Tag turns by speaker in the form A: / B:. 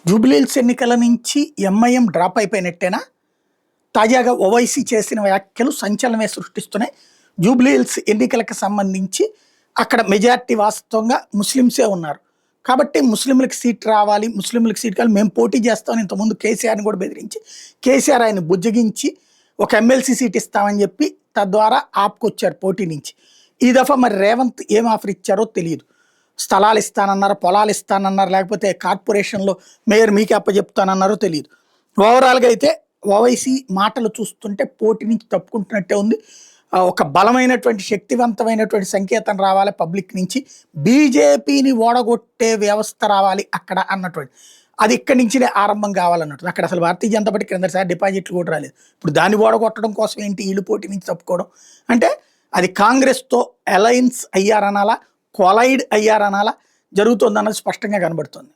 A: జూబ్లీహిల్స్ ఎన్నికల నుంచి MIM drop అయిపోయినట్టేనా? తాజాగా ఓవైసీ చేసిన వ్యాఖ్యలు సంచలనమే సృష్టిస్తున్నాయి. జూబ్లీహిల్స్ ఎన్నికలకు సంబంధించి అక్కడ మెజారిటీ వాస్తవంగా ముస్లిమ్సే ఉన్నారు. కాబట్టి ముస్లింలకు సీట్ రావాలి, ముస్లింలకు సీట్ కావాలి, మేము పోటీ చేస్తామని ఇంతకుముందు కేసీఆర్ని కూడా బెదిరించి, కేసీఆర్ ఆయన బుజ్జగించి ఒక ఎమ్మెల్సీ సీట్ ఇస్తామని చెప్పి తద్వారా ఆపుకొచ్చారు పోటీ నుంచి. ఈ దఫా మరి రేవంత్ ఏం ఆఫర్ ఇచ్చారో తెలియదు. స్థలాలు ఇస్తానన్నారు, పొలాలు ఇస్తానన్నారు, లేకపోతే కార్పొరేషన్లో మేయర్ మీకే అప్పచెప్తానన్నారో తెలియదు. ఓవరాల్గా అయితే ఓవైసీ మాటలు చూస్తుంటే పోటీ నుంచి తప్పుకుంటున్నట్టే ఉంది. ఒక బలమైనటువంటి శక్తివంతమైనటువంటి సంకేతం రావాలి పబ్లిక్ నుంచి, బీజేపీని ఓడగొట్టే వ్యవస్థ రావాలి అక్కడ అన్నటువంటి, అది ఇక్కడి నుంచినే ఆరంభం కావాలన్నట్టు. అక్కడ అసలు భారతీయ జనతా పార్టీ క్రిందసారి డిపాజిట్లు కూడా రాలేదు. ఇప్పుడు దాన్ని ఓడగొట్టడం కోసం ఏంటి వీళ్ళు పోటీ నుంచి తప్పుకోవడం అంటే, అది కాంగ్రెస్తో అలయన్స్ అయ్యారనాలా, కొలైడ్ అయ్యారనాలా, జరుగుతుందన్నది స్పష్టంగా కనబడుతుంది.